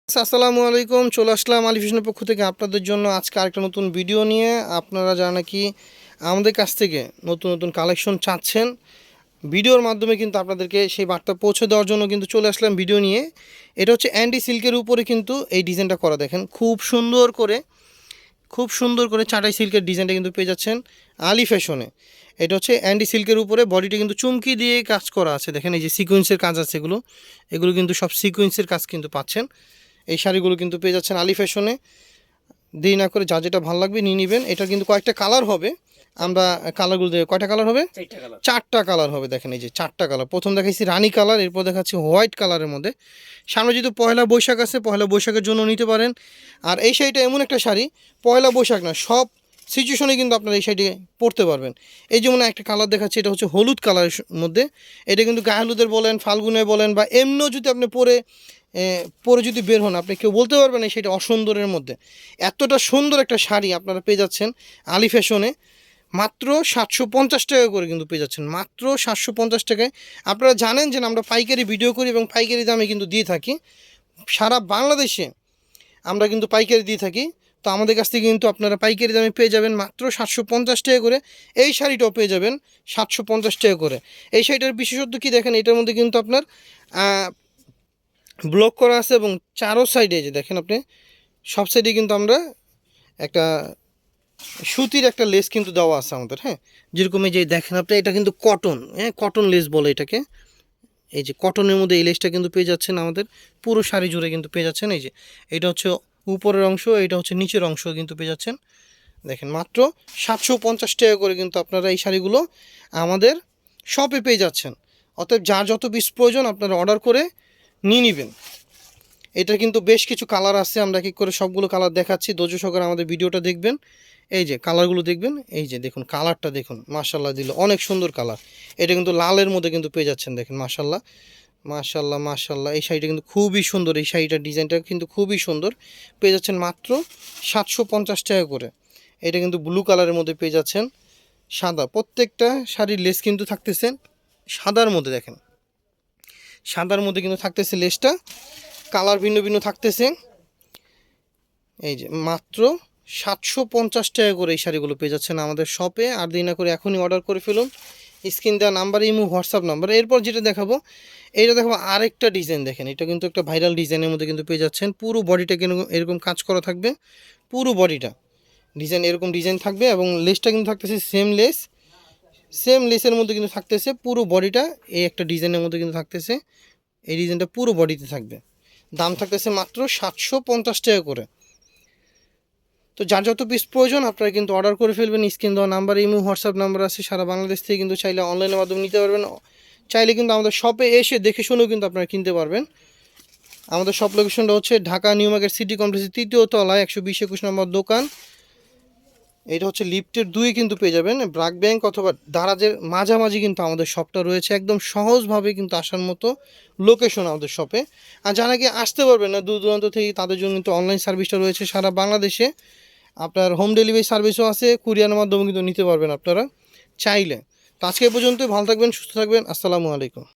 আসসালামু আলাইকুম, চলে আসলাম আলী ফ্যাশনের পক্ষ থেকে আপনাদের জন্য আজকে আরেকটা নতুন ভিডিও নিয়ে। আপনারা যারা নাকি আমাদের কাছ থেকে নতুন নতুন কালেকশন চাচ্ছেন, ভিডিওর মাধ্যমে কিন্তু আপনাদেরকে সেই বার্তা পৌঁছে দেওয়ার জন্য কিন্তু চলে আসলাম ভিডিও নিয়ে। এটা হচ্ছে অ্যান্ডি সিল্কের উপরে কিন্তু এই ডিজাইনটা করা, দেখেন খুব সুন্দর করে চাটাই সিল্কের ডিজাইনটা কিন্তু পেয়ে যাচ্ছেন আলী ফ্যাশনে। এটা হচ্ছে অ্যান্ডি সিল্কের উপরে বডিটা কিন্তু চুমকি দিয়ে কাজ করা আছে, দেখেন এই যে সিকোয়েন্সের কাজ আছে, এগুলো কিন্তু সব সিকোয়েন্সের কাজ কিন্তু পাচ্ছেন। এই শাড়িগুলো কিন্তু পেয়ে যাচ্ছেন আলী ফ্যাশনে। দেরি না করে যা যেটা ভালো লাগবে নিয়ে নেবেন। এটা কিন্তু কয়েকটা কালার হবে, আমরা কালারগুলো দেবো। কয়টা কালার হবে? চারটা কালার হবে। দেখেন এই যে চারটা কালার, প্রথম দেখাচ্ছি রানী কালার, এরপর দেখাচ্ছি হোয়াইট কালারের মধ্যে। সামনে যেহেতু পয়লা বৈশাখ আছে, পয়লা বৈশাখের জন্য নিতে পারেন। আর এই শাড়িটা এমন একটা শাড়ি, পয়লা বৈশাখ না, সব সিচুয়েশনে কিন্তু আপনারা এই শাড়িটি পরতে পারবেন। এই যেমন একটা কালার দেখাচ্ছি, এটা হচ্ছে হলুদ কালারের মধ্যে। এটা কিন্তু গায়ে হলুদের বলেন, ফাল্গুনে বলেন, বা এমনিও যদি আপনি পরে যদি বের হন, আপনি কেউ বলতে পারবেন না সেটা অসুন্দরের মধ্যে। এতটা সুন্দর একটা শাড়ি আপনারা পেয়ে যাচ্ছেন আলী ফ্যাশনে মাত্র 750 টাকা করে কিন্তু পেয়ে যাচ্ছেন, মাত্র 750 টাকায়। আপনারা জানেন যে আমরা পাইকারি ভিডিও করি এবং পাইকারি দামে কিন্তু দিয়ে থাকি সারা বাংলাদেশে। আমরা কিন্তু পাইকারি দিয়ে থাকি, তো আমাদের কাছ থেকে কিন্তু আপনারা পাইকারি দামে পেয়ে যাবেন মাত্র 750 টাকা করে। এই শাড়িটাও পেয়ে যাবেন 750 টাকা করে। এই শাড়িটার বিশেষত্ব কি দেখেন, এটার মধ্যে কিন্তু আপনার ব্লক করা আছে এবং চারো সাইডে যে দেখেন আপনি, সব সাইডে কিন্তু আমরা একটা সুতির একটা লেস কিন্তু দেওয়া আছে আমাদের। হ্যাঁ, যেরকম এই যে দেখেন আপনি, এটা কিন্তু কটন, হ্যাঁ কটন লেস বলে এটাকে। এই যে কটনের মধ্যে এই লেসটা কিন্তু পেয়ে যাচ্ছেন আমাদের পুরো শাড়ি জুড়ে কিন্তু পেয়ে যাচ্ছেন। এই যে এটা হচ্ছে উপরের অংশ, এটা হচ্ছে নিচের অংশ কিন্তু পেয়ে যাচ্ছেন। দেখেন মাত্র 750 টাকা করে কিন্তু আপনারা এই শাড়িগুলো আমাদের শপে পেয়ে যাচ্ছেন। অতএব যার যত পিস প্রয়োজন আপনারা অর্ডার করে নিয়ে নেবেন। এটা কিন্তু বেশ কিছু কালার আছে, আমরা এক এক করে সবগুলো কালার দেখাচ্ছি, ধৈর্য সহকারে আমাদের ভিডিওটা দেখবেন। এই যে কালারগুলো দেখবেন, এই যে দেখুন কালারটা দেখুন, মাশাল্লাহ দিল অনেক সুন্দর কালার। এটা কিন্তু লালের মধ্যে কিন্তু পেয়ে যাচ্ছেন, দেখেন মাশাল্লাহ মাশাল্লাহ মাশাল্লাহ। এই শাড়িটা কিন্তু খুবই সুন্দর, এই শাড়িটার ডিজাইনটা কিন্তু খুবই সুন্দর। পেয়ে যাচ্ছেন মাত্র 750 টাকা করে। এটা কিন্তু ব্লু কালারের মধ্যে পেয়ে যাচ্ছেন, সাদা। প্রত্যেকটা শাড়ির লেস কিন্তু থাকতেছে সাদার মধ্যে, দেখেন সাদার মধ্যে কিন্তু থাকতেছে লেসটা, কালার ভিন্ন ভিন্ন থাকতেছে। এই যে মাত্র 750 টাকা করে এই শাড়িগুলো পেয়ে যাচ্ছেন আমাদের শপে। আর দেরি না করে এখনই অর্ডার করে ফেলুন, স্ক্রিন দেওয়া নাম্বার, ইমো হোয়াটসঅ্যাপ নাম্বার। এরপর যেটা দেখাবো, এইটা দেখাবো আরেকটা ডিজাইন। দেখেন এটা কিন্তু একটা ভাইরাল ডিজাইনের মধ্যে কিন্তু পেয়ে যাচ্ছেন। পুরো বডিটা কিন্তু এরকম কাজ করা থাকবে, পুরো বডিটা ডিজাইন এরকম ডিজাইন থাকবে এবং লেসটা কিন্তু থাকতেছে সেম লেসের মধ্যে কিন্তু থাকতেছে পুরো বডিটা। এই একটা ডিজাইনের মধ্যে কিন্তু থাকতেছে, এই ডিজাইনটা পুরো বডিতে থাকবে। দাম থাকতেছে মাত্র 750 টাকা করে। তো যার যত পিস প্রয়োজন আপনারা কিন্তু অর্ডার করে ফেলবেন। স্ক্রিন দেওয়া নাম্বার, ইমো হোয়াটসঅ্যাপ নাম্বার আছে, সারা বাংলাদেশ থেকে কিন্তু চাইলে অনলাইনের মাধ্যমে নিতে পারবেন। চাইলে কিন্তু আমাদের শপে এসে দেখে শুনেও কিন্তু আপনারা কিনতে পারবেন। আমাদের শপ লোকেশনটা হচ্ছে ঢাকা নিউ মার্কেট সিটি কমপ্লেক্সের 3য় তলায় 120-21 নম্বর দোকান। এটা হচ্ছে লিফটের 2 কিন্তু পেয়ে যাবেন। ব্রাক ব্যাংক অথবা দারাজের মাঝামাঝি কিন্তু আমাদের শপটা রয়েছে, একদম সহজভাবে কিন্তু আসার মতো লোকেশন আমাদের শপে। আর যারা কি আসতে পারবেন না দূর দূরান্ত থেকে, তাদের জন্য কিন্তু অনলাইন সার্ভিসটা রয়েছে সারা বাংলাদেশে। আপনার হোম ডেলিভারি সার্ভিসও আছে, কুরিয়ারের মাধ্যমে কিন্তু নিতে পারবেন আপনারা চাইলে। তো আজকে পর্যন্ত ভালো থাকবেন, সুস্থ থাকবেন, আসসালামু আলাইকুম।